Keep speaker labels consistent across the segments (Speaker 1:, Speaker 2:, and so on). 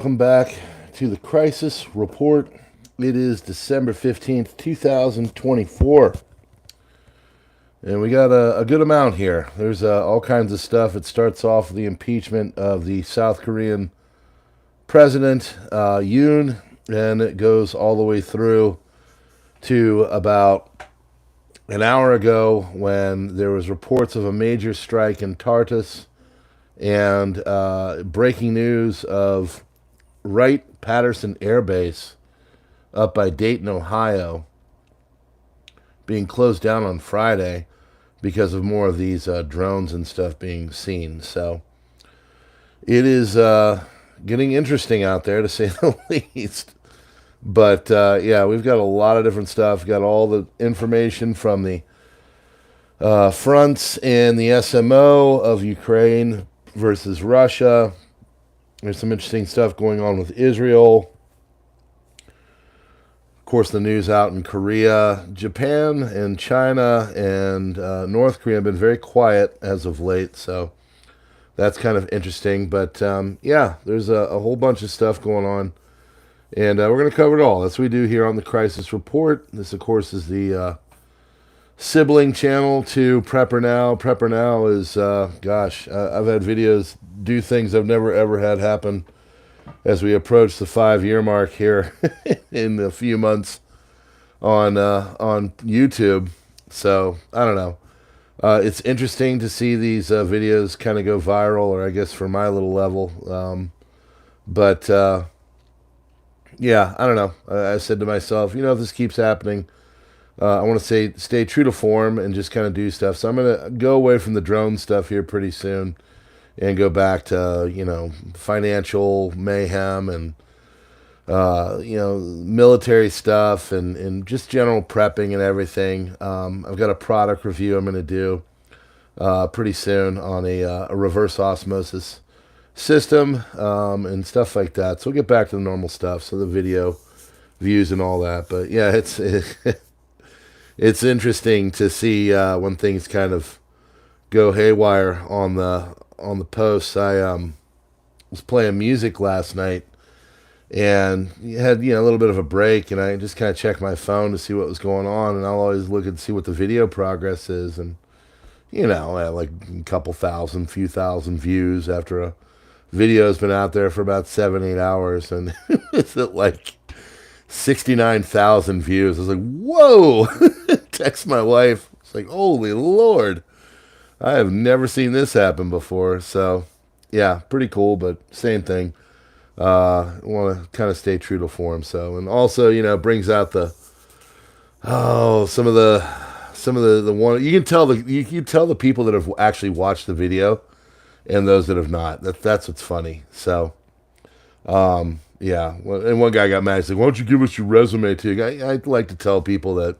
Speaker 1: Welcome back to the Crisis Report. It is December 15th, 2024. And we got a good amount here. There's all kinds of stuff. It starts off with the impeachment of the South Korean president, Yoon, and it goes all the way through to about an hour ago when there was reports of a major strike in Tartous and breaking news of Wright-Patterson Air Base up by Dayton, Ohio, being closed down on Friday because of more of these drones and stuff being seen. So it is getting interesting out there, to say the least. But yeah, we've got a lot of different stuff. Got all the information from the fronts and the SMO of Ukraine versus Russia. There's some interesting stuff going on with Israel. Of course, the news out in Korea. Japan and China and North Korea have been very quiet as of late, so that's kind of interesting. But yeah, there's a whole bunch of stuff going on, and we're going to cover it all. That's what we do here on the Crisis Report. This, of course, is the sibling channel to PrepperNow. PrepperNow is, I've had videos do things I've never ever had happen as we approach the 5-year mark here in a few months on YouTube. So I don't know. It's interesting to see these videos kind of go viral, or I guess for my little level. But yeah, I don't know. I said to myself, if this keeps happening, I want to stay true to form and just kind of do stuff. So I'm going to go away from the drone stuff here pretty soon and go back to, financial mayhem and, military stuff and just general prepping and everything. I've got a product review I'm going to do pretty soon on a reverse osmosis system and stuff like that. So we'll get back to the normal stuff, so the video views and all that. But yeah, it's interesting to see when things kind of go haywire on the posts. I was playing music last night and had a little bit of a break, and I just kind of checked my phone to see what was going on, and I'll always look and see what the video progress is, and I had like a couple thousand, few thousand views after a video's been out there for about 7-8 hours, and it's at like 69,000 views. I was like, whoa. Text my wife. It's like, holy Lord, I have never seen this happen before. So yeah, pretty cool, but same thing. Want to kind of stay true to form. So, and also, brings out some of the one, you can tell the people that have actually watched the video and those that have not. That's what's funny. So yeah, and one guy got mad. He's like, why don't you give us your resume too? I like to tell people that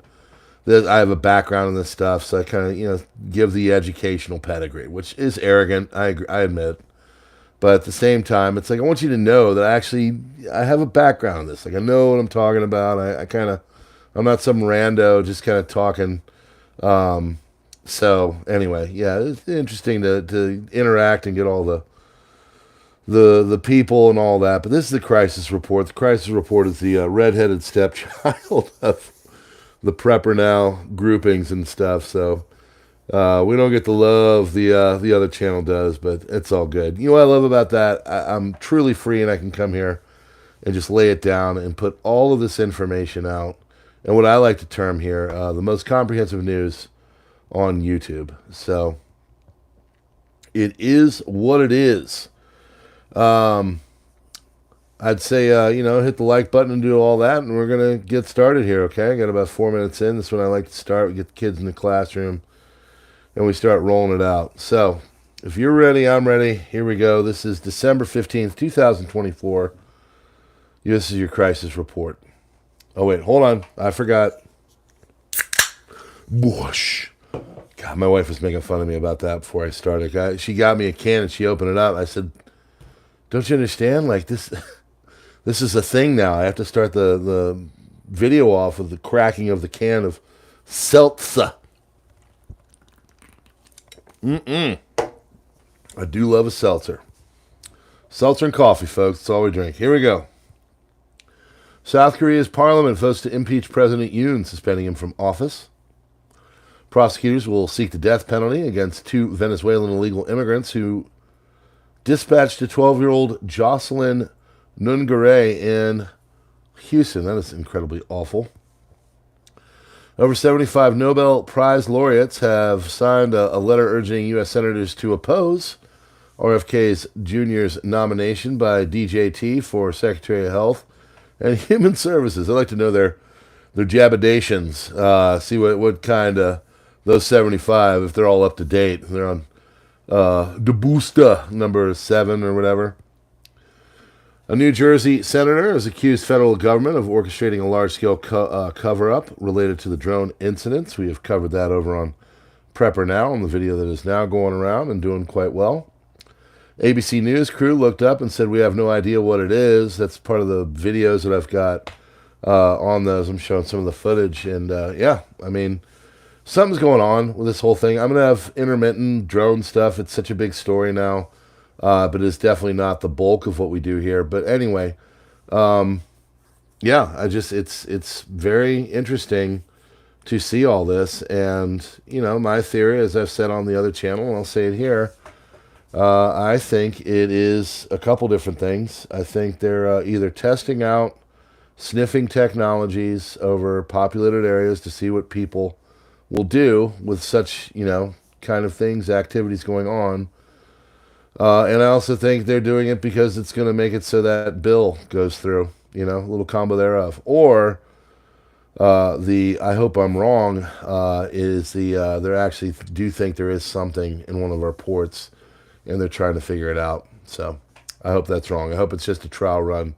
Speaker 1: I have a background in this stuff, so I kind of, give the educational pedigree, which is arrogant, I admit. But at the same time, it's like, I want you to know that I have a background in this. Like, I know what I'm talking about. I'm not some rando just kind of talking. So anyway, yeah, it's interesting to interact and get all the people and all that. But this is the Crisis Report. The Crisis Report is the redheaded stepchild of the PrepperNow groupings and stuff. So we don't get the love the other channel does, but it's all good. You know what I love about that? I'm truly free, and I can come here and just lay it down and put all of this information out. And what I like to term here, the most comprehensive news on YouTube. So it is what it is. I'd say, hit the like button and do all that, and we're going to get started here, okay? I got about 4 minutes in. This is when I like to start. We get the kids in the classroom, and we start rolling it out. So, if you're ready, I'm ready. Here we go. This is December 15th, 2024. This is your Crisis Report. Oh, wait, hold on. I forgot. Whoosh. God, my wife was making fun of me about that before I started. She got me a can, and she opened it up. I said, don't you understand? Like, this is a thing now. I have to start the video off with the cracking of the can of seltzer. I do love a seltzer. Seltzer and coffee, folks. That's all we drink. Here we go. South Korea's parliament votes to impeach President Yoon, suspending him from office. Prosecutors will seek the death penalty against 2 Venezuelan illegal immigrants who dispatched a 12-year-old Jocelyn Nungare in Houston. That is incredibly awful. Over 75 Nobel Prize laureates have signed a letter urging U.S. senators to oppose RFK's Jr.'s nomination by DJT for Secretary of Health and Human Services. I'd like to know their jabadations. See what kind of those 75, if they're all up to date. They're on DeBoosta number 7 or whatever. A New Jersey senator has accused federal government of orchestrating a large-scale cover-up related to the drone incidents. We have covered that over on PrepperNow on the video that is now going around and doing quite well. ABC News crew looked up and said, we have no idea what it is. That's part of the videos that I've got on those. I'm showing some of the footage. And, yeah, I mean, something's going on with this whole thing. I'm going to have intermittent drone stuff. It's such a big story now. But it's definitely not the bulk of what we do here. But anyway, yeah, it's very interesting to see all this. And, you know, my theory, as I've said on the other channel, and I'll say it here, I think it is a couple different things. I think they're either testing out sniffing technologies over populated areas to see what people will do with such, you know, kind of things, activities going on. And I also think they're doing it because it's going to make it so that bill goes through, you know, a little combo thereof. Or I hope I'm wrong, is they actually do think there is something in one of our ports, and they're trying to figure it out. So I hope that's wrong. I hope it's just a trial run.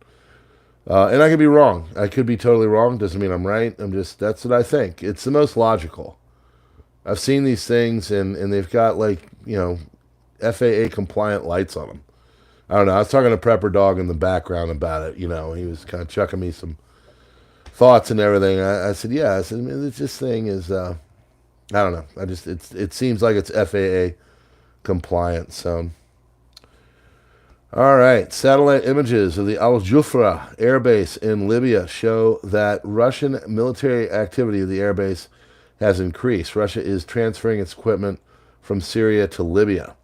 Speaker 1: And I could be wrong. I could be totally wrong. Doesn't mean I'm right. That's what I think. It's the most logical. I've seen these things, and they've got, like, you know, FAA compliant lights on them. I don't know. I was talking to Prepper Dog in the background about it. You know, he was kind of chucking me some thoughts and everything. I said, yeah. I said, I mean, this thing is, I don't know. It seems like it's FAA compliant. So, all right. Satellite images of the Al Jufra air base in Libya show that Russian military activity of the air base has increased. Russia is transferring its equipment from Syria to Libya.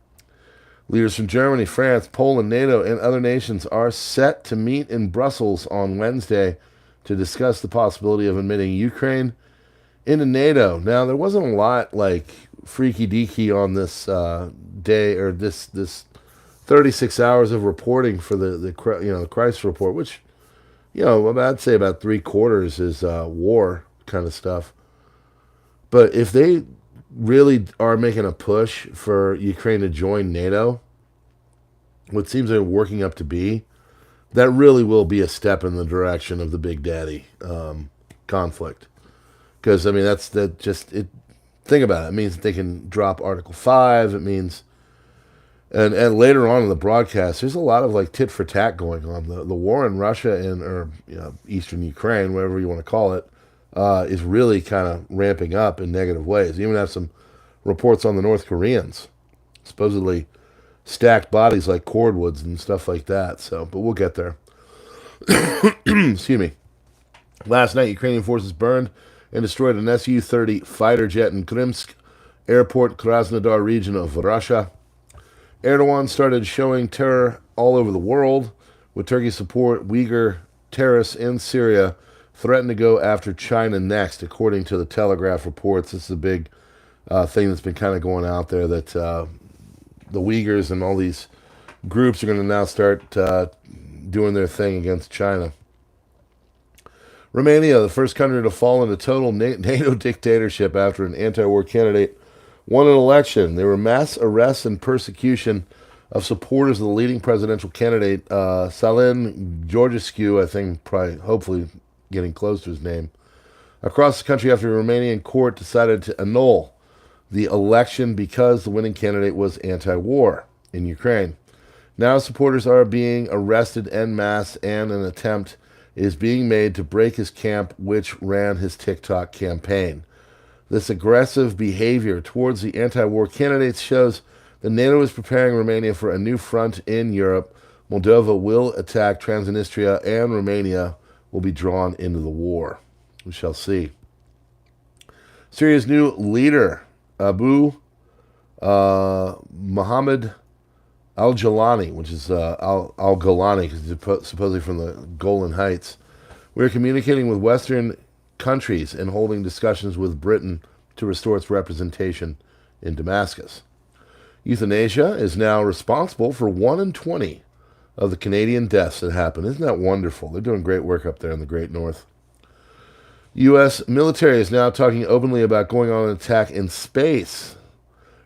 Speaker 1: Leaders from Germany, France, Poland, NATO, and other nations are set to meet in Brussels on Wednesday to discuss the possibility of admitting Ukraine into NATO. Now, there wasn't a lot like freaky-deaky on this day, or this 36 hours of reporting for the crisis report, which, you know, I'd say about 3/4 is war kind of stuff. But if they really are making a push for Ukraine to join NATO, what seems like working up to be, that really will be a step in the direction of the Big Daddy conflict. Because, I mean, think about it. It means that they can drop Article 5. It means, and later on in the broadcast, there's a lot of, like, tit for tat going on. The war in Russia or Eastern Ukraine, whatever you want to call it, is really kind of ramping up in negative ways. You even have some reports on the North Koreans, supposedly stacked bodies like cordwoods and stuff like that. So, but we'll get there. Excuse me. Last night, Ukrainian forces burned and destroyed an Su-30 fighter jet in Krymsk airport, Krasnodar region of Russia. Erdogan started showing terror all over the world. With Turkey's support, Uyghur terrorists in Syria threatened to go after China next, according to the Telegraph reports. This is a big thing that's been kind of going out there, that the Uyghurs and all these groups are going to now start doing their thing against China. Romania, the first country to fall into total NATO dictatorship after an anti-war candidate won an election. There were mass arrests and persecution of supporters of the leading presidential candidate, Salin Georgescu, I think, hopefully getting close to his name, across the country after a Romanian court decided to annul the election because the winning candidate was anti-war in Ukraine. Now supporters are being arrested en masse, and an attempt is being made to break his camp, which ran his TikTok campaign. This aggressive behavior towards the anti-war candidates shows that NATO is preparing Romania for a new front in Europe, Moldova will attack Transnistria, and Romania will be drawn into the war. We shall see. Syria's new leader, Abu Mohammed al-Jalani, which is al-Golani, because supposedly from the Golan Heights. We're communicating with Western countries and holding discussions with Britain to restore its representation in Damascus. Euthanasia is now responsible for 1 in 20 of the Canadian deaths that happen. Isn't that wonderful? They're doing great work up there in the Great North. U.S. military is now talking openly about going on an attack in space.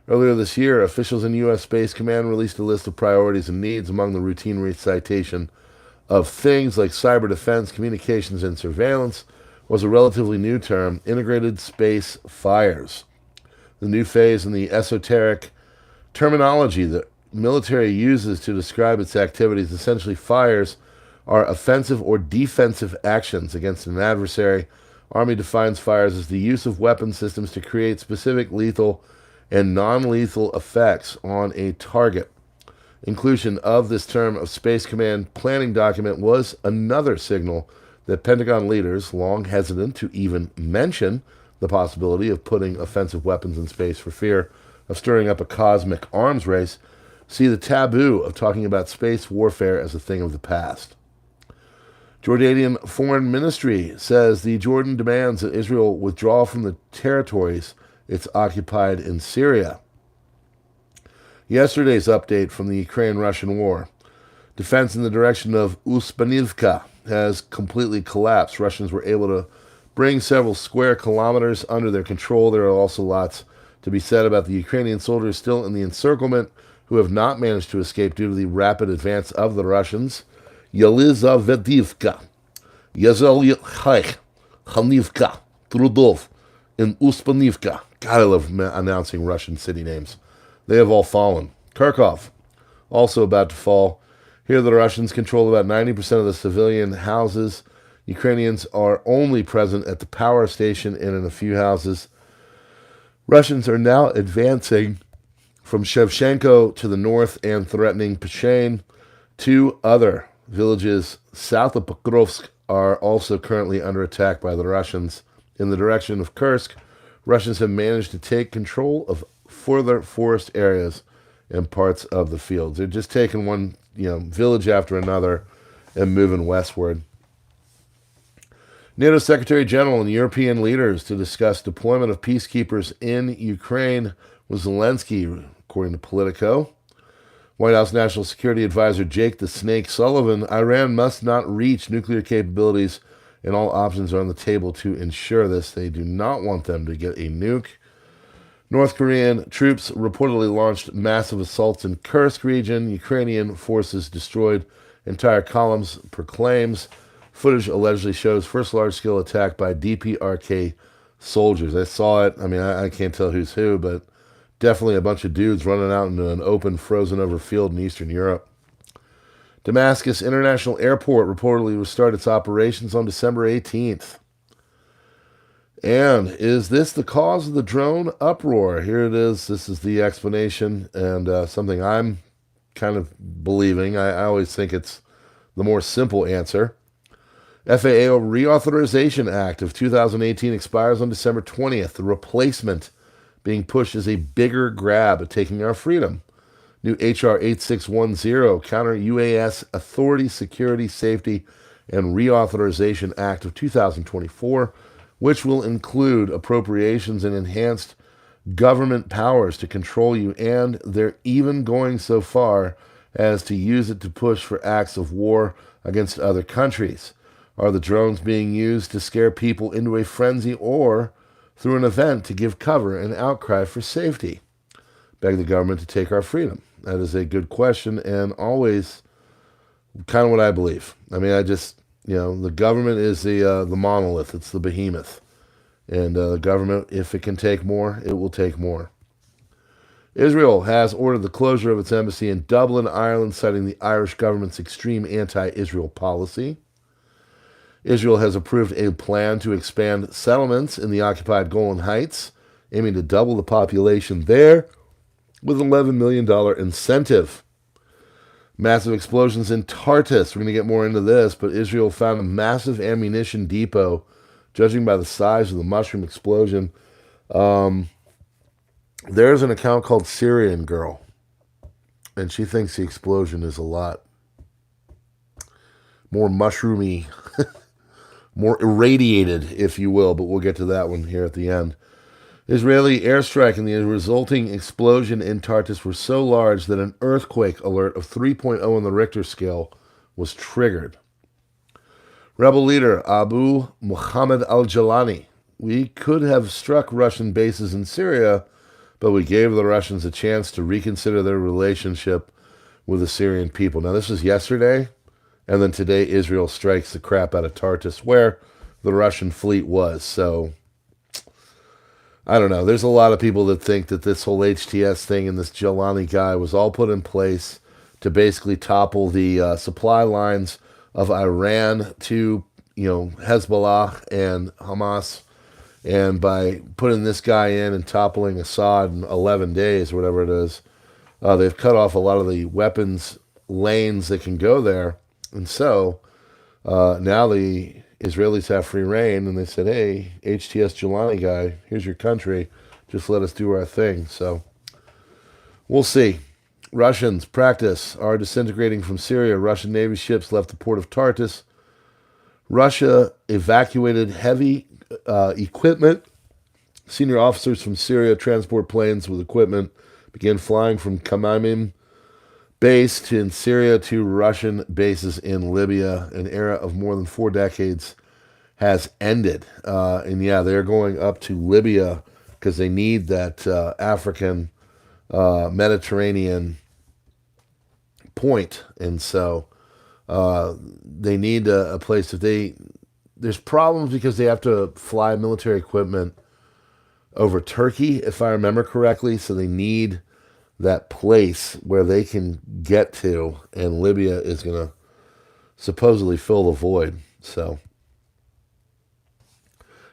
Speaker 1: Earlier this year, officials in U.S. Space Command released a list of priorities and needs. Among the routine recitation of things like cyber defense, communications, and surveillance was a relatively new term, integrated space fires. The new phase in the esoteric terminology that military uses to describe its activities, essentially fires, are offensive or defensive actions against an adversary. Army defines fires as the use of weapon systems to create specific lethal and non-lethal effects on a target. Inclusion of this term of Space Command planning document was another signal that Pentagon leaders, long hesitant to even mention the possibility of putting offensive weapons in space for fear of stirring up a cosmic arms race, see the taboo of talking about space warfare as a thing of the past. Jordanian Foreign Ministry says the Jordan demands that Israel withdraw from the territories it's occupied in Syria. Yesterday's update from the Ukraine-Russian war. Defense in the direction of Uspanivka has completely collapsed. Russians were able to bring several square kilometers under their control. There are also lots to be said about the Ukrainian soldiers still in the encirclement who have not managed to escape due to the rapid advance of the Russians. Yelizavetivka, Yazelychai, Khanivka, Trudov, and Uspanivka. God, I love announcing Russian city names. They have all fallen. Kharkov, also about to fall. Here the Russians control about 90% of the civilian houses. Ukrainians are only present at the power station and in a few houses. Russians are now advancing from Shevchenko to the north and threatening Peshain. 2 other villages south of Pokrovsk are also currently under attack by the Russians. In the direction of Kursk, Russians have managed to take control of further forest areas and parts of the fields. They're just taking one, village after another and moving westward. NATO Secretary General and European leaders to discuss deployment of peacekeepers in Ukraine with Zelensky, according to Politico. White House National Security Advisor Jake the Snake Sullivan, Iran must not reach nuclear capabilities, and all options are on the table to ensure this. They do not want them to get a nuke. North Korean troops reportedly launched massive assaults in Kursk region. Ukrainian forces destroyed entire columns, proclaims. Footage allegedly shows first large-scale attack by DPRK soldiers. I saw it. I can't tell who's who, but definitely a bunch of dudes running out into an open, frozen-over field in Eastern Europe. Damascus International Airport reportedly will start its operations on December 18th. And is this the cause of the drone uproar? Here it is. This is the explanation, and something I'm kind of believing. I always think it's the more simple answer. FAA Reauthorization Act of 2018 expires on December 20th. The replacement being pushed is a bigger grab at taking our freedom. New HR 8610, Counter UAS Authority, Security, Safety, and Reauthorization Act of 2024, which will include appropriations and enhanced government powers to control you, and they're even going so far as to use it to push for acts of war against other countries. Are the drones being used to scare people into a frenzy or through an event to give cover and outcry for safety? Beg the government to take our freedom. That is a good question and always kind of what I believe. The government is the monolith. It's the behemoth. And the government, if it can take more, it will take more. Israel has ordered the closure of its embassy in Dublin, Ireland, citing the Irish government's extreme anti-Israel policy. Israel has approved a plan to expand settlements in the occupied Golan Heights, aiming to double the population there with an $11 million incentive. Massive explosions in Tartous. We're going to get more into this, but Israel found a massive ammunition depot, judging by the size of the mushroom explosion. There's an account called Syrian Girl, and she thinks the explosion is a lot more mushroomy, more irradiated, if you will, but we'll get to that one here at the end. Israeli airstrike and the resulting explosion in Tartous were so large that an earthquake alert of 3.0 on the Richter scale was triggered. Rebel leader Abu Muhammad al-Jalani. We could have struck Russian bases in Syria, but we gave the Russians a chance to reconsider their relationship with the Syrian people. Now, this was yesterday, and then today Israel strikes the crap out of Tartous, where the Russian fleet was. So, I don't know. There's a lot of people that think that this whole HTS thing and this Jalani guy was all put in place to basically topple the supply lines of Iran to, Hezbollah and Hamas. And by putting this guy in and toppling Assad in 11 days, or whatever it is, they've cut off a lot of the weapons lanes that can go there. And so now the Israelis have free reign, and they said, hey, HTS Jalani guy, here's your country. Just let us do our thing. So we'll see. Russians practice are disintegrating from Syria. Russian Navy ships left the port of Tartous. Russia evacuated heavy equipment. Senior officers from Syria transport planes with equipment began flying from Khmeimim base in Syria to Russian bases in Libya. An era of more than 4 decades has ended. And yeah, they're going up to Libya because they need that African Mediterranean point. And so they need a place that there's problems because they have to fly military equipment over Turkey, if I remember correctly. So they need that place where they can get to, and Libya is going to supposedly fill the void. So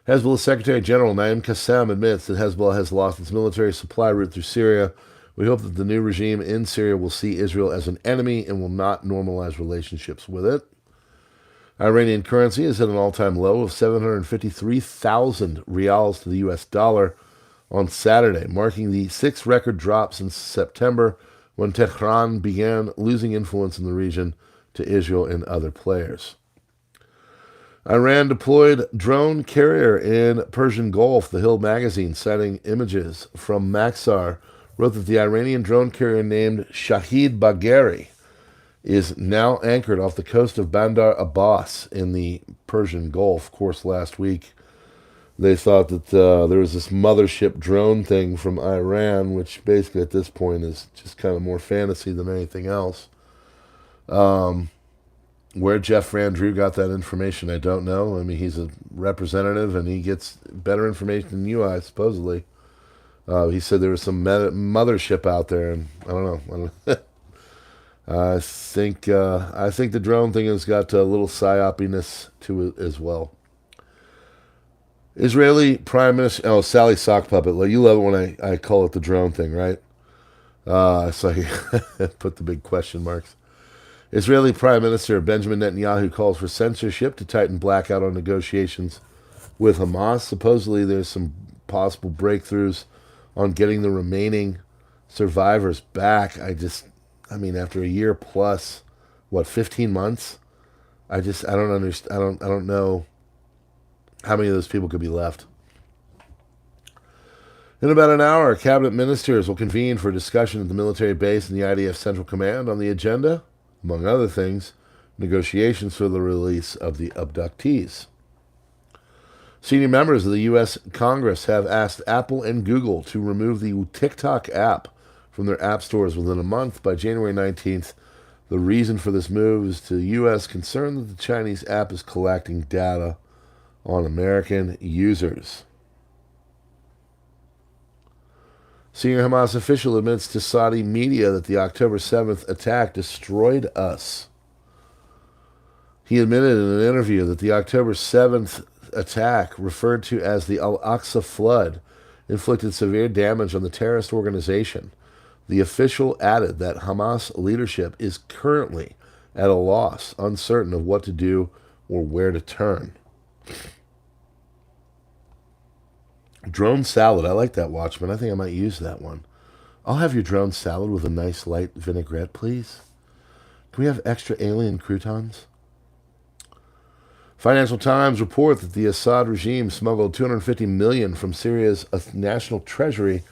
Speaker 1: Hezbollah Secretary General Naim Qassem admits that Hezbollah has lost its military supply route through Syria. We hope that the new regime in Syria will see Israel as an enemy and will not normalize relationships with it. Iranian currency is at an all-time low of 753,000 rials to the U.S. dollar on Saturday, marking the 6th record drop since September, when Tehran began losing influence in the region to Israel and other players. Iran deployed drone carrier in Persian Gulf. The Hill magazine, citing images from Maxar, wrote that the Iranian drone carrier named Shahid Bagheri is now anchored off the coast of Bandar Abbas in the Persian Gulf. Of course, last week they thought that there was this mothership drone thing from Iran, which basically at this point is just kind of more fantasy than anything else. Where Jeff Van Drew got that information, I don't know. I mean, he's a representative, and he gets better information than you, supposedly. He said there was some mothership out there, and I don't know. I think the drone thing has got a little psyopiness to it as well. Israeli Prime Minister, Sally Sock Puppet. You love it when I call it the drone thing, right? So I put the big question marks. Israeli Prime Minister Benjamin Netanyahu calls for censorship to tighten blackout on negotiations with Hamas. Supposedly there's some possible breakthroughs on getting the remaining survivors back. After a year plus, 15 months? I don't understand. I don't know how many of those people could be left. In about an hour, cabinet ministers will convene for a discussion at the military base and the IDF Central Command. On the agenda, among other things, negotiations for the release of the abductees. Senior members of the U.S. Congress have asked Apple and Google to remove the TikTok app from their app stores within a month. By January 19th. The reason for this move is to the U.S. concern that the Chinese app is collecting data on American users. Senior Hamas official admits to Saudi media that the October 7th attack destroyed us. He admitted in an interview that the October 7th attack, referred to as the Al-Aqsa Flood, inflicted severe damage on the terrorist organization. The official added that Hamas leadership is currently at a loss, uncertain of what to do or where to turn. Drone salad. I like that, Watchman. I think I might use that one. I'll have your drone salad with a nice light vinaigrette, please. Can we have extra alien croutons? Financial Times report that the Assad regime smuggled $250 million from Syria's national treasury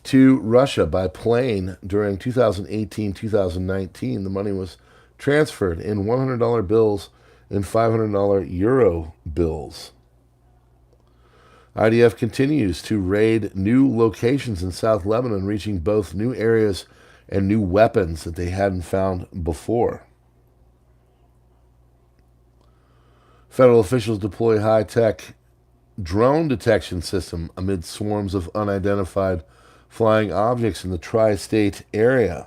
Speaker 1: to Russia by plane during 2018-2019. The money was transferred in $100 bills and $500 euro bills. IDF continues to raid new locations in South Lebanon, reaching both new areas and new weapons that they hadn't found before. Federal officials deploy high-tech drone detection system amid swarms of unidentified flying objects in the tri-state area.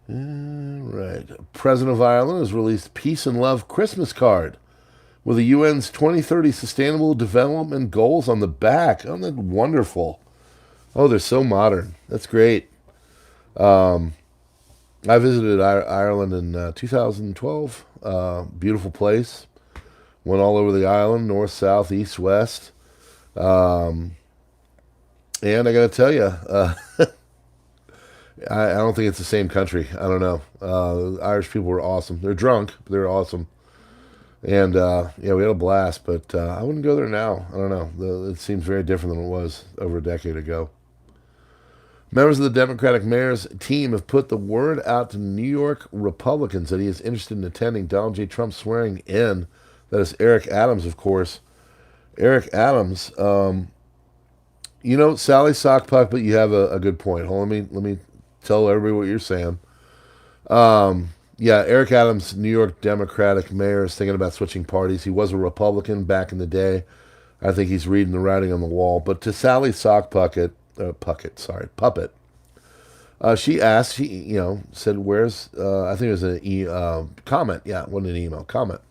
Speaker 1: Right. President of Ireland has released Peace and Love Christmas card with the UN's 2030 Sustainable Development Goals on the back. Oh, that's wonderful. Oh, they're so modern. That's great. I visited Ireland in 2012. Beautiful place. Went all over the island, north, south, east, west. And I got to tell you, I don't think it's the same country. I don't know. The Irish people were awesome. They're drunk, but they're awesome. And, yeah, we had a blast, but I wouldn't go there now. I don't know. It seems very different than it was over a decade ago. Members of the Democratic mayor's team have put the word out to New York Republicans that he is interested in attending Donald J. Trump's swearing in. That is Eric Adams, of course. Eric Adams, Sally Sockpuck, but you have a good point. Hold on, let me tell everybody what you're saying. Yeah, Eric Adams, New York Democratic mayor, is thinking about switching parties. He was a Republican back in the day. I think he's reading the writing on the wall. But to Sally Puppet, she asked, said, where's, I think it was a comment. Yeah, it wasn't an email, comment.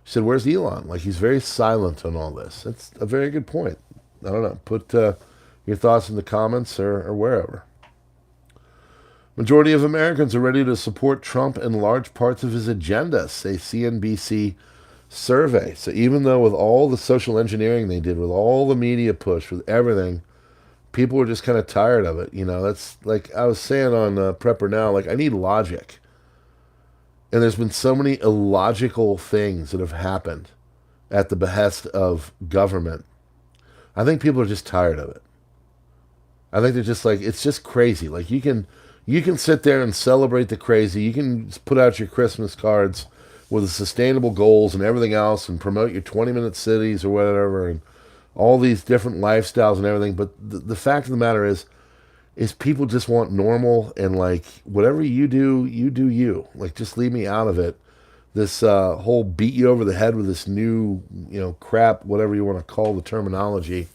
Speaker 1: She said, where's Elon? Like, he's very silent on all this. That's a very good point. I don't know. Put your thoughts in the comments or wherever. Majority of Americans are ready to support Trump in large parts of his agenda, say CNBC survey. So even though with all the social engineering they did, with all the media push, with everything, people were just kind of tired of it. That's like I was saying on PrepperNow, like I need logic. And there's been so many illogical things that have happened at the behest of government. I think people are just tired of it. I think they're just like, it's just crazy. Like you can sit there and celebrate the crazy. You can put out your Christmas cards with the sustainable goals and everything else and promote your 20-minute cities or whatever and all these different lifestyles and everything. But the fact of the matter is people just want normal and like whatever you do you. Like just leave me out of it. This whole beat you over the head with this new, crap, whatever you want to call the terminology.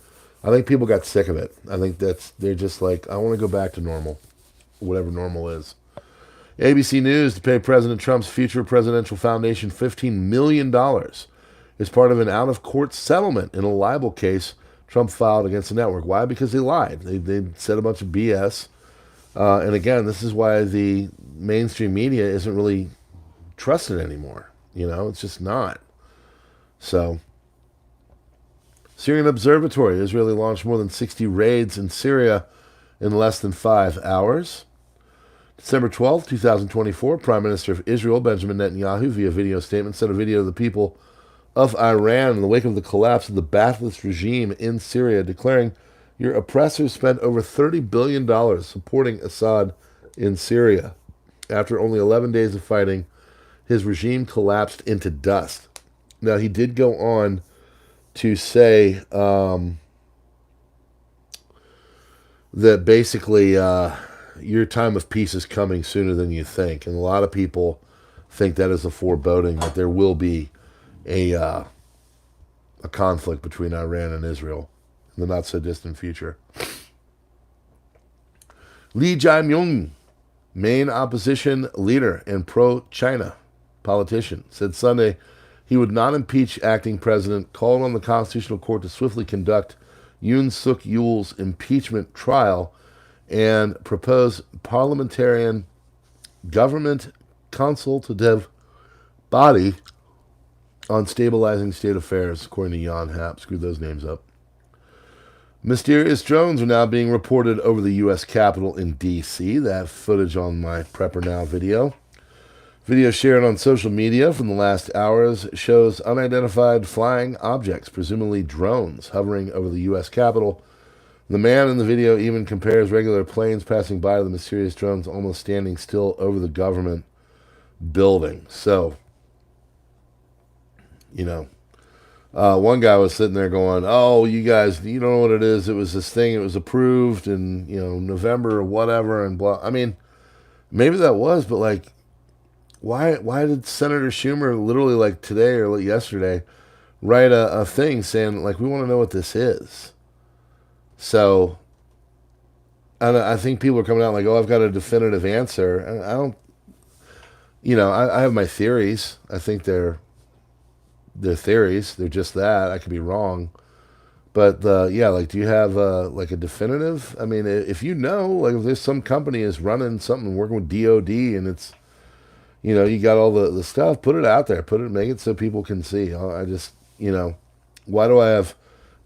Speaker 1: I think people got sick of it. I think they're just like, I want to go back to normal. Whatever normal is. ABC News to pay President Trump's future presidential foundation $15 million as part of an out-of-court settlement in a libel case Trump filed against the network. Why? Because they lied. They said a bunch of BS. And again, this is why the mainstream media isn't really trusted anymore. It's just not. So, Syrian Observatory. Israeli launched more than 60 raids in Syria in less than 5 hours. December 12, 2024, Prime Minister of Israel, Benjamin Netanyahu, via video statement, sent a video of the people of Iran in the wake of the collapse of the Ba'athist regime in Syria, declaring, your oppressors spent over $30 billion supporting Assad in Syria. After only 11 days of fighting, his regime collapsed into dust. Now, he did go on to say that basically your time of peace is coming sooner than you think. And a lot of people think that is a foreboding that there will be a conflict between Iran and Israel in the not-so-distant future. Lee Jae-myung, main opposition leader and pro-China politician, said Sunday he would not impeach acting president, called on the Constitutional Court to swiftly conduct Yoon Suk Yeol's impeachment trial and proposed parliamentarian government consultative body on stabilizing state affairs, according to Jan Happ. Screwed those names up. Mysterious drones are now being reported over the U.S. Capitol in D.C. That footage on my PrepperNow video. Video shared on social media from the last hours shows unidentified flying objects, presumably drones, hovering over the U.S. Capitol. The man in the video even compares regular planes passing by to the mysterious drones almost standing still over the government building. So, one guy was sitting there going, "Oh, you guys, you don't know what it is. It was this thing. It was approved in, November or whatever." And blah. I mean, maybe that was, but like, why did Senator Schumer literally like today or yesterday write a thing saying like we want to know what this is? So, and I think people are coming out like, "Oh, I've got a definitive answer." And I don't, I have my theories. I think they're theories. They're just that. I could be wrong. But, do you have, a definitive? I mean, if if there's some company is running something, working with DOD, and it's, you got all the stuff, put it out there. Make it so people can see. I just, why do I have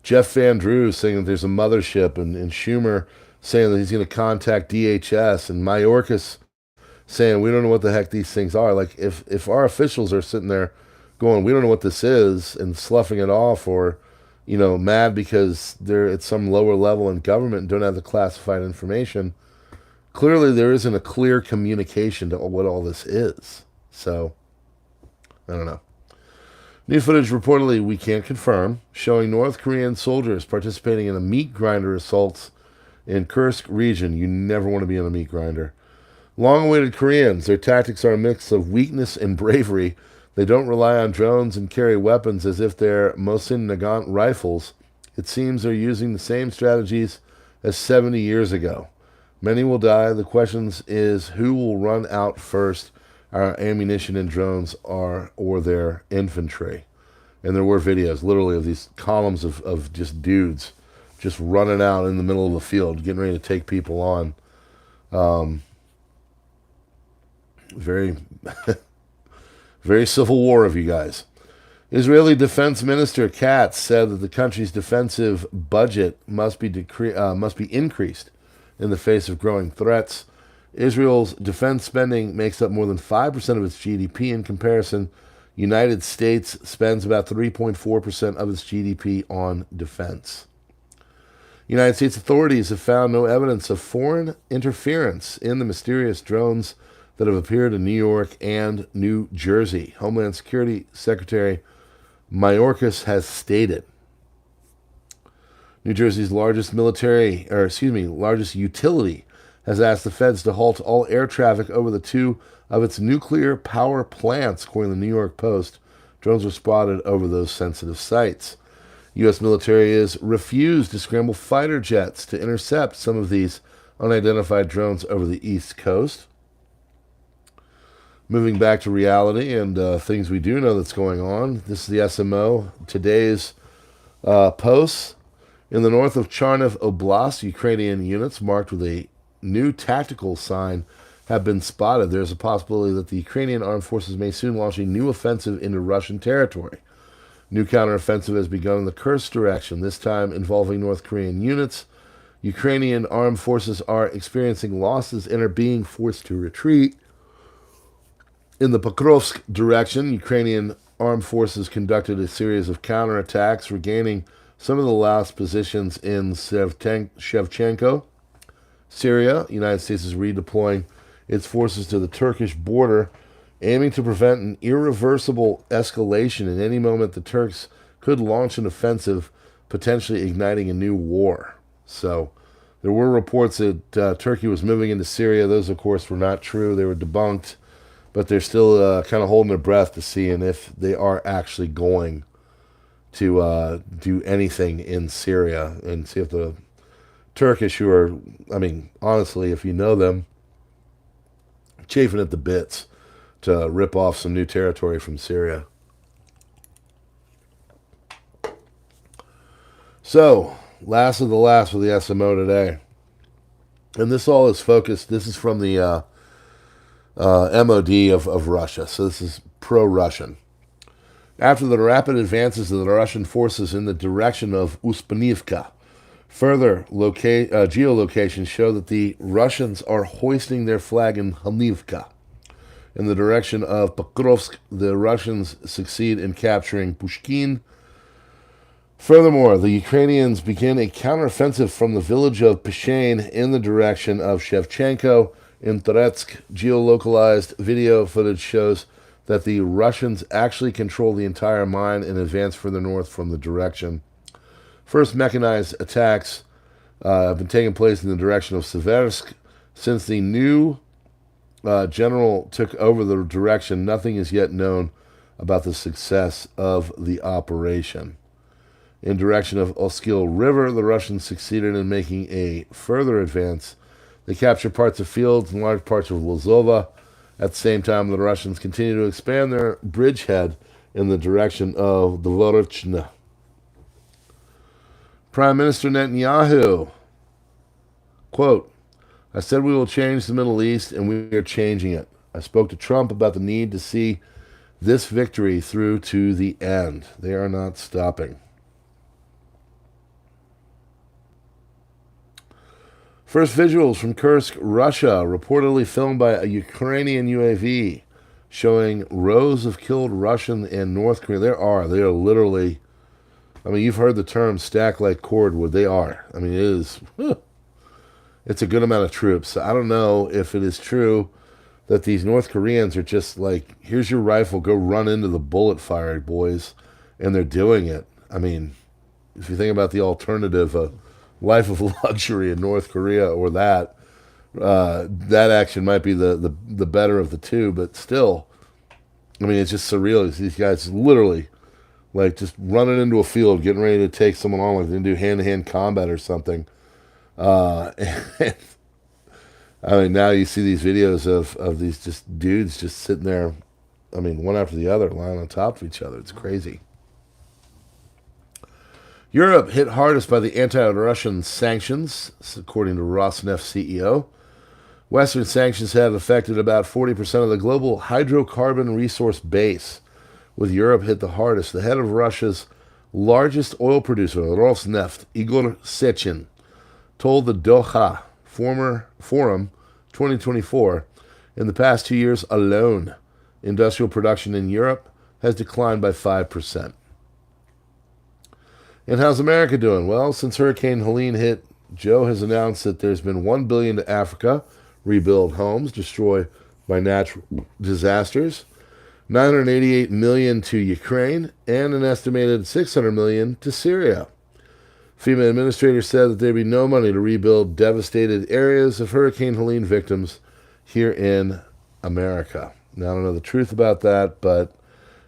Speaker 1: Jeff Van Drew saying that there's a mothership, and Schumer saying that he's going to contact DHS, and Mayorkas saying we don't know what the heck these things are? Like, if our officials are sitting there going, we don't know what this is, and sloughing it off, or, mad because they're at some lower level in government and don't have the classified information, clearly there isn't a clear communication to what all this is. So, I don't know. New footage reportedly we can't confirm, showing North Korean soldiers participating in a meat grinder assaults in Kursk region. You never want to be in a meat grinder. Long-awaited Koreans, their tactics are a mix of weakness and bravery. They don't rely on drones and carry weapons as if they're Mosin Nagant rifles. It seems they're using the same strategies as 70 years ago. Many will die. The question is who will run out first, our ammunition and drones or their infantry. And there were videos, literally, of these columns of just dudes just running out in the middle of the field, getting ready to take people on. Very, very Civil War of you guys. Israeli Defense Minister Katz said that the country's defensive budget must be increased in the face of growing threats. Israel's defense spending makes up more than 5% of its GDP. In comparison, United States spends about 3.4% of its GDP on defense. United States authorities have found no evidence of foreign interference in the mysterious drones that have appeared in New York and New Jersey. Homeland Security Secretary Mayorkas has stated. New Jersey's largest utility has asked the feds to halt all air traffic over the two of its nuclear power plants, according to the New York Post. Drones were spotted over those sensitive sites. U.S. military has refused to scramble fighter jets to intercept some of these unidentified drones over the East Coast. Moving back to reality and things we do know that's going on. This is the SMO. Today's posts. In the north of Charniv Oblast, Ukrainian units marked with a new tactical sign have been spotted. There's a possibility that the Ukrainian armed forces may soon launch a new offensive into Russian territory. New counteroffensive has begun in the Kursk direction, this time involving North Korean units. Ukrainian armed forces are experiencing losses and are being forced to retreat. In the Pokrovsk direction, Ukrainian armed forces conducted a series of counterattacks, regaining some of the last positions in Shevchenko. Syria, the United States is redeploying its forces to the Turkish border, aiming to prevent an irreversible escalation. In any moment, the Turks could launch an offensive, potentially igniting a new war. So there were reports that Turkey was moving into Syria. Those, of course, were not true. They were debunked. But they're still kind of holding their breath to see if they are actually going to do anything in Syria, and see if the Turkish, who are, I mean, honestly, if you know them, chafing at the bits to rip off some new territory from Syria. So, last of the last with the SMO today. And this all is focused, this is from the M.O.D. of Russia, so this is pro-Russian. After the rapid advances of the Russian forces in the direction of Uspanivka, further geolocations show that the Russians are hoisting their flag in Hanivka. In the direction of Pokrovsk, the Russians succeed in capturing Pushkin. Furthermore, the Ukrainians begin a counteroffensive from the village of Pishain in the direction of Shevchenko. In Toretsk, geolocalized video footage shows that the Russians actually control the entire mine and advance further north from the direction. First mechanized attacks have been taking place in the direction of Seversk. Since the new general took over the direction, nothing is yet known about the success of the operation. In direction of Oskil River, the Russians succeeded in making a further advance. They captured parts of fields and large parts of Lozova. At the same time, the Russians continue to expand their bridgehead in the direction of Dvorochna. Prime Minister Netanyahu, quote, I said we will change the Middle East, and we are changing it. I spoke to Trump about the need to see this victory through to the end. They are not stopping. First visuals from Kursk, Russia, reportedly filmed by a Ukrainian UAV, showing rows of killed Russian and North Korean. They are literally, I mean, you've heard the term stack like cordwood. They are. I mean, it is, it's a good amount of troops. I don't know if it is true that these North Koreans are just like, here's your rifle, go run into the bullet fire, boys. And they're doing it. I mean, if you think about the alternative, life of luxury in North Korea or that action might be the better of the two, but still, I mean, it's just surreal. These guys literally like just running into a field, getting ready to take someone on, like they do hand-to-hand combat or something. And, I mean, now you see these videos of these just dudes just sitting there, I mean, one after the other, lying on top of each other. It's crazy. Europe hit hardest by the anti-Russian sanctions, according to Rosneft CEO. Western sanctions have affected about 40% of the global hydrocarbon resource base, with Europe hit the hardest. The head of Russia's largest oil producer, Rosneft, Igor Sechin, told the Doha Forum 2024, in the past 2 years alone, industrial production in Europe has declined by 5%. And how's America doing? Well, since Hurricane Helene hit, Joe has announced that there's been $1 billion to Africa, rebuild homes destroyed by natural disasters, $988 million to Ukraine, and an estimated $600 million to Syria. FEMA administrators said that there'd be no money to rebuild devastated areas of Hurricane Helene victims here in America. Now, I don't know the truth about that, but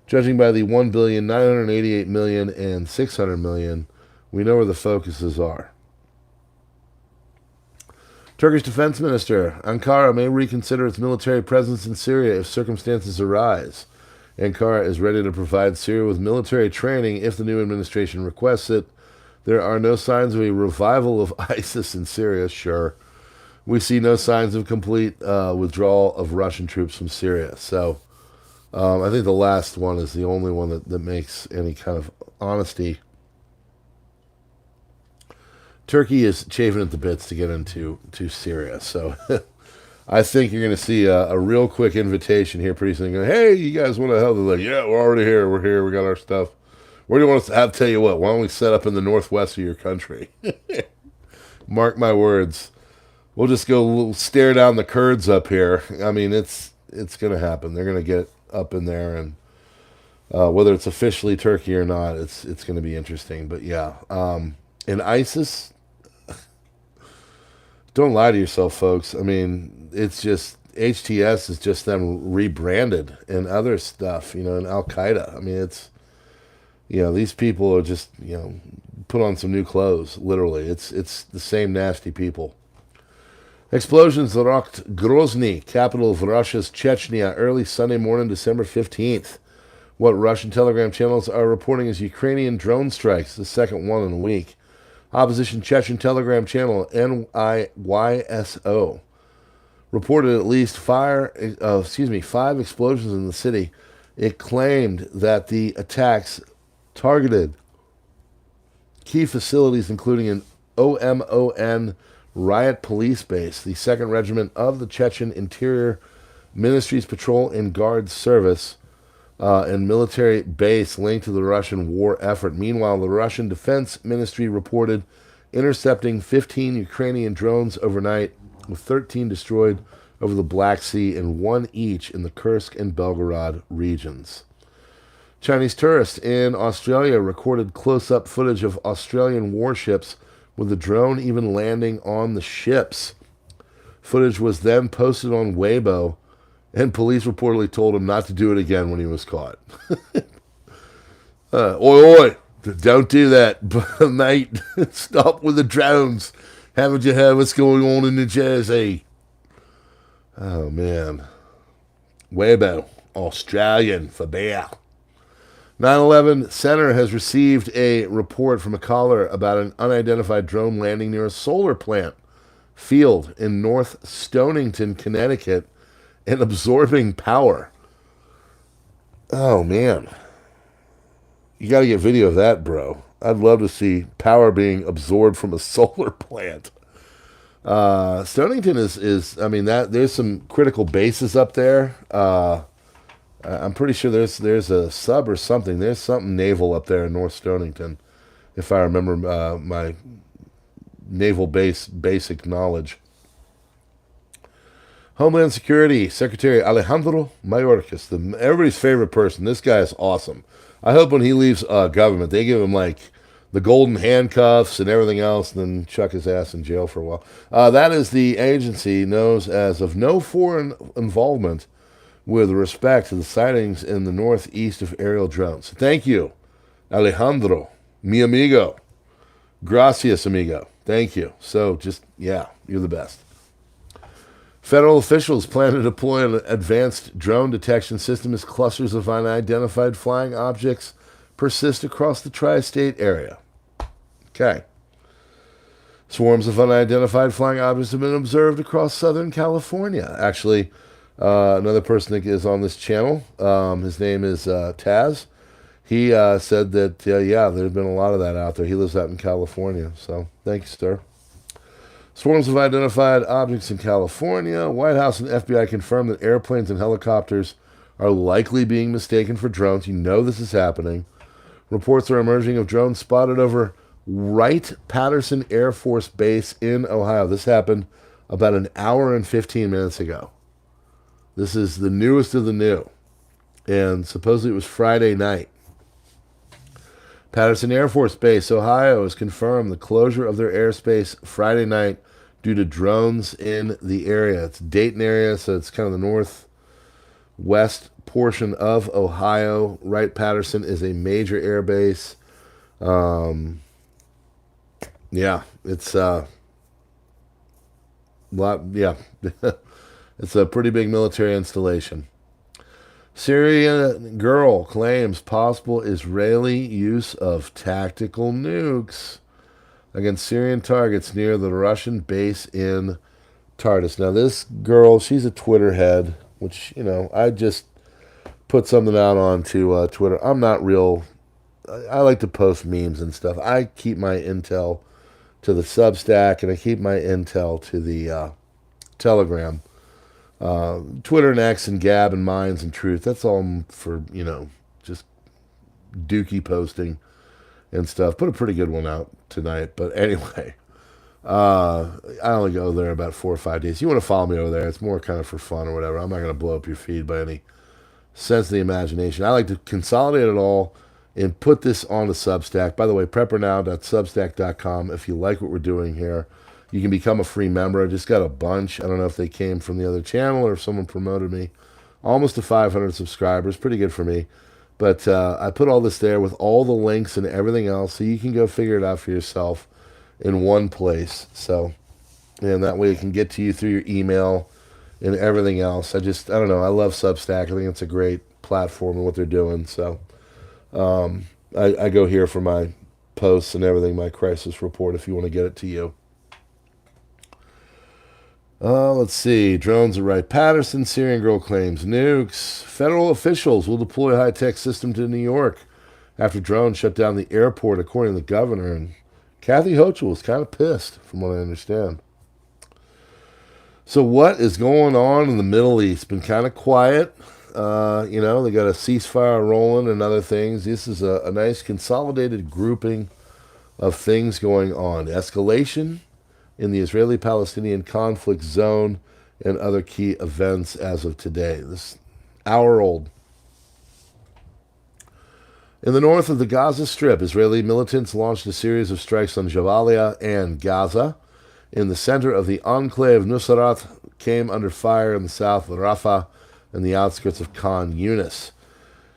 Speaker 1: judging by the $1 billion, $988 million, and $600 million, we know where the focuses are. Turkish Defense Minister, Ankara may reconsider its military presence in Syria if circumstances arise. Ankara is ready to provide Syria with military training if the new administration requests it. There are no signs of a revival of ISIS in Syria, sure. We see no signs of complete withdrawal of Russian troops from Syria. So, I think the last one is the only one that makes any kind of honesty. Turkey is chafing at the bits to get into Syria. So I think you're going to see a real quick invitation here pretty soon. Going, hey, you guys want to help? They're like, yeah, we're already here. We're here. We got our stuff. Where do you want us to have? Tell you what, why don't we set up in the northwest of your country? Mark my words. We'll just go stare down the Kurds up here. I mean, it's going to happen. They're going to get up in there, and whether it's officially Turkey or not, it's going to be interesting. But yeah, and ISIS, don't lie to yourself, folks. I mean, it's just HTS is just them rebranded and other stuff, and Al Qaeda. I mean, it's these people are just put on some new clothes. Literally, it's the same nasty people. Explosions rocked Grozny, capital of Russia's Chechnya, early Sunday morning, December 15th. What Russian telegram channels are reporting as Ukrainian drone strikes, the second one in a week. Opposition Chechen Telegram channel NIYSO reported at least five explosions in the city. It claimed that the attacks targeted key facilities, including an OMON riot police base, the 2nd Regiment of the Chechen Interior Ministry's Patrol and Guard Service, and military base linked to the Russian war effort. Meanwhile, the Russian Defense Ministry reported intercepting 15 Ukrainian drones overnight, with 13 destroyed over the Black Sea and 1 each in the Kursk and Belgorod regions. Chinese tourists in Australia recorded close-up footage of Australian warships, with the drone even landing on the ships. Footage was then posted on Weibo, and police reportedly told him not to do it again when he was caught. Oi, don't do that, mate. Stop with the drones. Haven't you heard what's going on in the JASE? Oh, man. Weibo, Australian for bear. 9/11 Center has received a report from a caller about an unidentified drone landing near a solar plant field in North Stonington, Connecticut, and absorbing power. Oh, man. You got to get video of that, bro. I'd love to see power being absorbed from a solar plant. Stonington is I mean, that there's some critical bases up there. I'm pretty sure there's a sub or something. There's something naval up there in North Stonington, if I remember my naval base basic knowledge. Homeland Security Secretary Alejandro Mayorkas, everybody's favorite person. This guy is awesome. I hope when he leaves government, they give him like the golden handcuffs and everything else, and then chuck his ass in jail for a while. That is the agency knows as of no foreign involvement with respect to the sightings in the northeast of aerial drones. Thank you, Alejandro, mi amigo. Gracias, amigo. Thank you. So just, yeah, you're the best. Federal officials plan to deploy an advanced drone detection system as clusters of unidentified flying objects persist across the tri-state area. Okay. Swarms of unidentified flying objects have been observed across Southern California. Actually, another person that is on this channel, his name is Taz. He said that, there's been a lot of that out there. He lives out in California. So, thank you, sir. Swarms of identified objects in California. White House and FBI confirmed that airplanes and helicopters are likely being mistaken for drones. You know this is happening. Reports are emerging of drones spotted over Wright-Patterson Air Force Base in Ohio. This happened about an hour and 15 minutes ago. This is the newest of the new. And supposedly it was Friday night. Patterson Air Force Base, Ohio, has confirmed the closure of their airspace Friday night due to drones in the area. It's Dayton area, so it's kind of the northwest portion of Ohio. Wright-Patterson is a major air base. It's it's a pretty big military installation. Syrian girl claims possible Israeli use of tactical nukes against Syrian targets near the Russian base in Tartous. Now, this girl, she's a Twitter head, which, I just put something out onto Twitter. I'm not real. I like to post memes and stuff. I keep my intel to the Substack, and I keep my intel to the Telegram. Twitter and X and Gab and Minds and Truth, that's all for, just dookie posting and stuff. Put a pretty good one out tonight, but anyway, I only go there about 4 or 5 days. You want to follow me over there, it's more kind of for fun or whatever. I'm not going to blow up your feed by any sense of the imagination. I like to consolidate it all and put this on the Substack. By the way, PrepperNow.substack.com. If you like what we're doing here, you can become a free member. I just got a bunch. I don't know if they came from the other channel or if someone promoted me. Almost to 500 subscribers. Pretty good for me. But I put all this there with all the links and everything else, so you can go figure it out for yourself in one place. So, and that way it can get to you through your email and everything else. I don't know. I love Substack. I think it's a great platform and what they're doing. So, I go here for my posts and everything, my crisis report, if you want to get it to you. Let's see. Drones are right. Patterson, Syrian girl claims nukes. Federal officials will deploy high-tech system to New York after drones shut down the airport, according to the governor. And Kathy Hochul was kind of pissed, from what I understand. So what is going on in the Middle East? Been kind of quiet. They got a ceasefire rolling and other things. This is a nice consolidated grouping of things going on. Escalation in the Israeli-Palestinian conflict zone and other key events as of today. This hour old. In the north of the Gaza Strip, Israeli militants launched a series of strikes on Jabalia and Gaza. In the center of the enclave, Nusrat came under fire in the south of Rafah and the outskirts of Khan Yunis.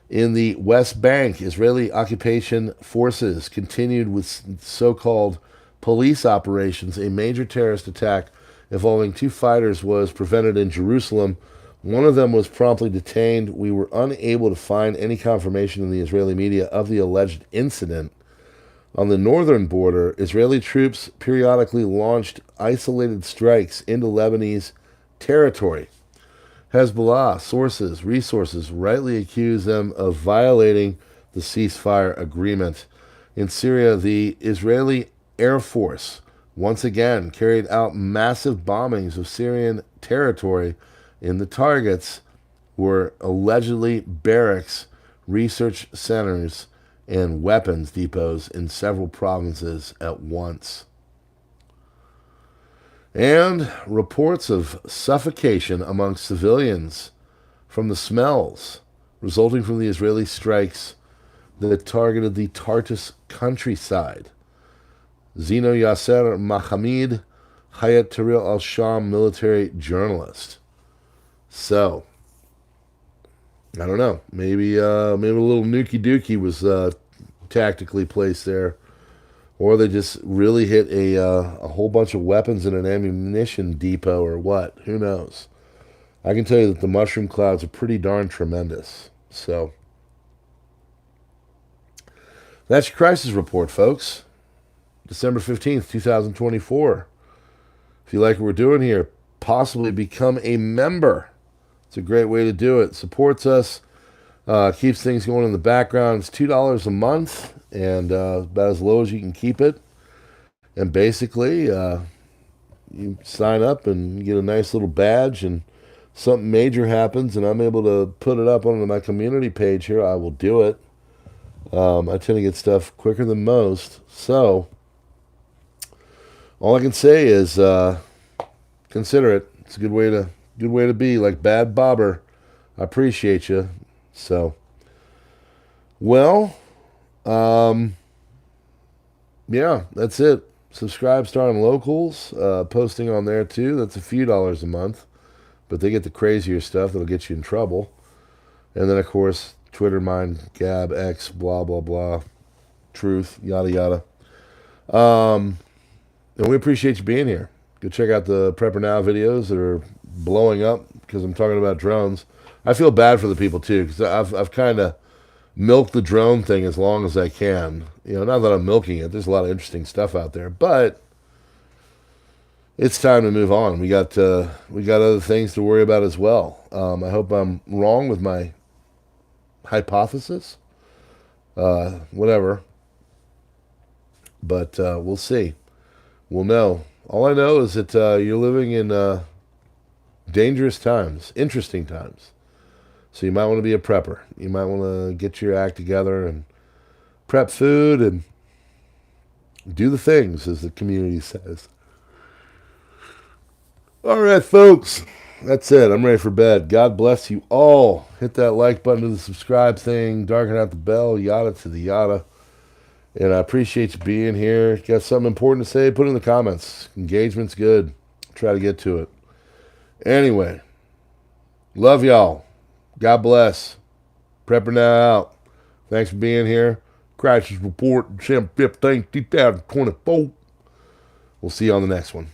Speaker 1: In the West Bank, Israeli occupation forces continued with so-called police operations. A major terrorist attack involving 2 fighters was prevented in Jerusalem. One of them was promptly detained. We were unable to find any confirmation in the Israeli media of the alleged incident. On the northern border, Israeli troops periodically launched isolated strikes into Lebanese territory. Hezbollah sources, resources, rightly accuse them of violating the ceasefire agreement. In Syria, the Israeli Air Force once again carried out massive bombings of Syrian territory, and the targets were allegedly barracks, research centers, and weapons depots in several provinces at once. And reports of suffocation among civilians from the smells resulting from the Israeli strikes that targeted the Tartous countryside. Zeno Yasser Mahamid, Hayat Tahrir al-Sham military journalist. So, I don't know. Maybe a little nookie dookie was tactically placed there, or they just really hit a whole bunch of weapons in an ammunition depot, or what? Who knows? I can tell you that the mushroom clouds are pretty darn tremendous. So, that's your crisis report, folks. December 15th, 2024. If you like what we're doing here, possibly become a member. It's a great way to do it. Supports us, keeps things going in the background. It's $2 a month, and about as low as you can keep it. And basically, you sign up and you get a nice little badge, and something major happens, and I'm able to put it up on my community page here, I will do it. I tend to get stuff quicker than most. So, all I can say is consider it. It's a good way to be, like Bad Bobber. I appreciate you. So, well, yeah, that's it. Subscribe, Star and Locals, posting on there too. That's a few dollars a month, but they get the crazier stuff that'll get you in trouble. And then, of course, Twitter, mine, Gab, X, blah, blah, blah, Truth, yada, yada. And we appreciate you being here. Go check out the PrepperNow videos that are blowing up because I'm talking about drones. I feel bad for the people, too, because I've kind of milked the drone thing as long as I can. Not that I'm milking it. There's a lot of interesting stuff out there. But it's time to move on. We got other things to worry about as well. I hope I'm wrong with my hypothesis. Whatever. But we'll see. We'll know. All I know is that you're living in dangerous times, interesting times. So you might want to be a prepper. You might want to get your act together and prep food and do the things, as the community says. All right, folks. That's it. I'm ready for bed. God bless you all. Hit that like button to the subscribe thing. Darken out the bell. Yada to the yada. And I appreciate you being here. Got something important to say? Put it in the comments. Engagement's good. Try to get to it. Anyway, love y'all. God bless. PrepperNow out. Thanks for being here. Crisis Report, December 15th, 2024. We'll see you on the next one.